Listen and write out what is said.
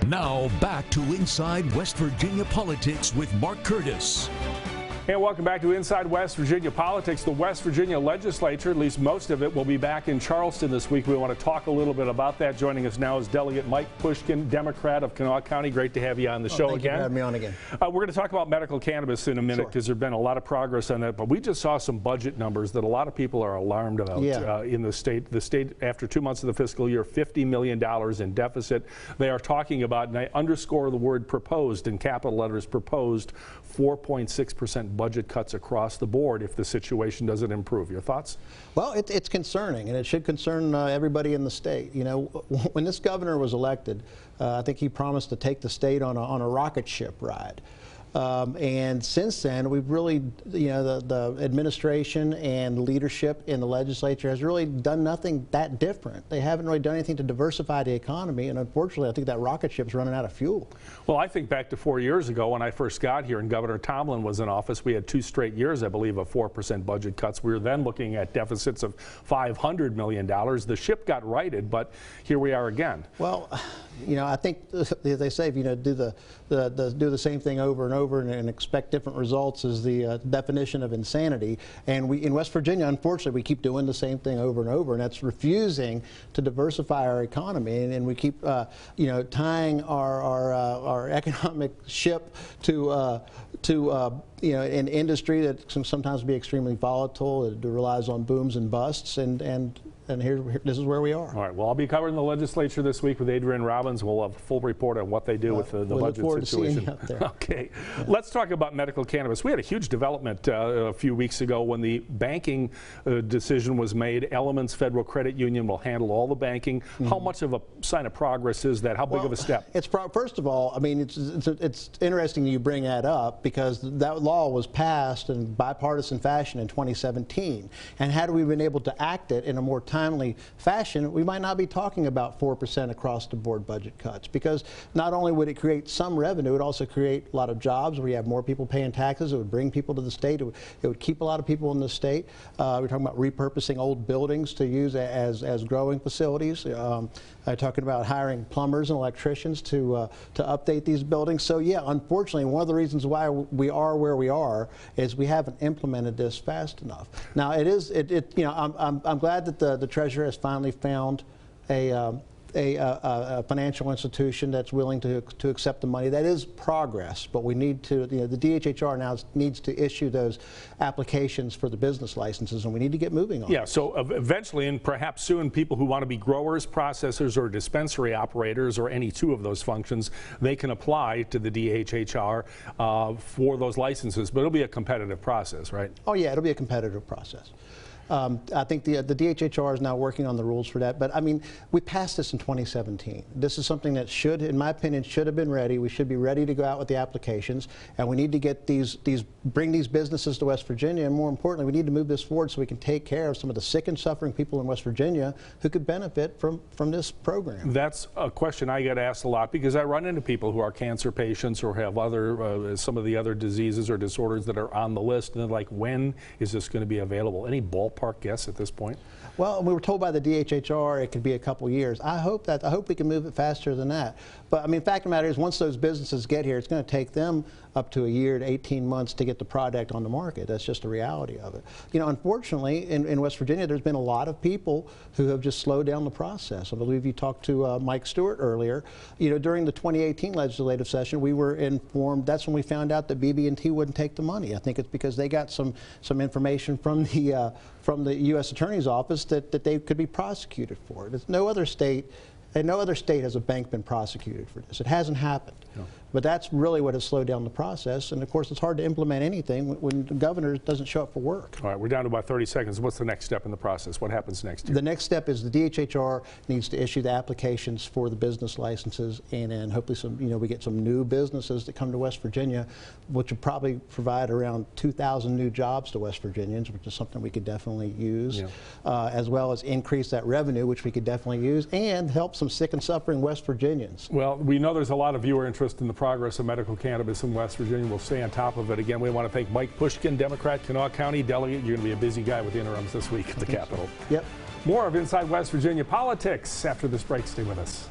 Now back to Inside West Virginia Politics with Mark Curtis. And welcome back to Inside West Virginia Politics. The West Virginia legislature, at least most of it, will be back in Charleston this week. We want to talk a little bit about that. Joining us now is Delegate Mike Pushkin, Democrat of Kanawha County. Great to have you on the show again. Thank you for having me on again. We're going to talk about medical cannabis in a minute because there's been a lot of progress on that. But we just saw some budget numbers that a lot of people are alarmed about in the state. The state, after 2 months of the fiscal year, $50 million in deficit. They are talking about, and I underscore the word proposed in capital letters, proposed 4.6% budget cuts across the board if the situation doesn't improve. Your thoughts? Well, it's concerning, and it should concern everybody in the state. You know, when this governor was elected, I think he promised to take the state on a rocket ship ride. And since then, we've really, the administration and leadership in the legislature has really done nothing that different. They haven't really done anything to diversify the economy, and unfortunately, I think that rocket ship's running out of fuel. Well, I think back to 4 years ago when I first got here and Governor Tomlin was in office, we had 2 straight years, I believe, of 4% budget cuts. We were then looking at deficits of $500 million. The ship got righted, but here we are again. Well, I think they say, do the same thing over and over and expect different results is the definition of insanity. And in West Virginia, unfortunately, we keep doing the same thing over and over, and that's refusing to diversify our economy. And we keep, tying our economic ship to an industry that can sometimes be extremely volatile. It relies on booms and busts, and this is where we are. All right. Well, I'll be covering the legislature this week with Adrian Robbins. We'll have a full report on what they do with the budget situation. Look forward to seeing you out there. Okay. Yeah. Let's talk about medical cannabis. We had a huge development a few weeks ago when the banking decision was made. Elements Federal Credit Union will handle all the banking. How much of a sign of progress is that? How big of a step? First of all, I mean, it's interesting you bring that up because that law was passed in bipartisan fashion in 2017. And had we been able to act it in a more timely fashion, we might not be talking about 4% across the board budget cuts, because not only would it create some revenue, it would also create a lot of jobs where you have more people paying taxes. It would bring people to the state. It would keep a lot of people in the state. We're talking about repurposing old buildings to use as growing facilities. Talking about hiring plumbers and electricians to update these buildings. So yeah, unfortunately, one of the reasons why we are where we are is we haven't implemented this fast enough. Now I'm glad that the Treasurer has finally found a financial institution that's willing to accept the money. That is progress, but we need to, the DHHR now needs to issue those applications for the business licenses, and we need to get moving on it. Yeah, so eventually, and perhaps soon, people who want to be growers, processors, or dispensary operators, or any 2 of those functions, they can apply to the DHHR for those licenses, but it'll be a competitive process, right? Oh yeah, it'll be a competitive process. I think the DHHR is now working on the rules for that. But I mean, we passed this in 2017. This is something that should, in my opinion, should have been ready. We should be ready to go out with the applications, and we need to get bring these businesses to West Virginia. And more importantly, we need to move this forward so we can take care of some of the sick and suffering people in West Virginia who could benefit from this program. That's a question I get asked a lot because I run into people who are cancer patients or have other some of the other diseases or disorders that are on the list, and they're like, when is this going to be available? Any ballpark guess at this point? Well, we were told by the DHHR it could be a couple years. I hope we can move it faster than that. But I mean, the fact of the matter is, once those businesses get here, it's going to take them up to a year to 18 months to get the product on the market. That's just the reality of it. Unfortunately, in West Virginia, there's been a lot of people who have just slowed down the process. I believe you talked to Mike Stewart earlier. During the 2018 legislative session, we were informed. That's when we found out that BB&T wouldn't take the money. I think it's because they got some information from the U.S. Attorney's Office that they could be prosecuted for it. There's no other state. And no other state has a bank been prosecuted for this. It hasn't happened. No. But that's really what has slowed down the process. And of course, it's hard to implement anything when the governor doesn't show up for work. All right, we're down to about 30 seconds. What's the next step in the process? What happens next year? The next step is the DHHR needs to issue the applications for the business licenses, and hopefully we get some new businesses that come to West Virginia, which will probably provide around 2,000 new jobs to West Virginians, which is something we could definitely use, as well as increase that revenue, which we could definitely use, and help some sick and suffering West Virginians. Well, we know there's a lot of viewer interest in the progress of medical cannabis in West Virginia. We'll stay on top of it. Again, we want to thank Mike Pushkin, Democrat, Kanawha County Delegate. You're going to be a busy guy with the interims this week at the Capitol. Yep. More of Inside West Virginia Politics after this break. Stay with us.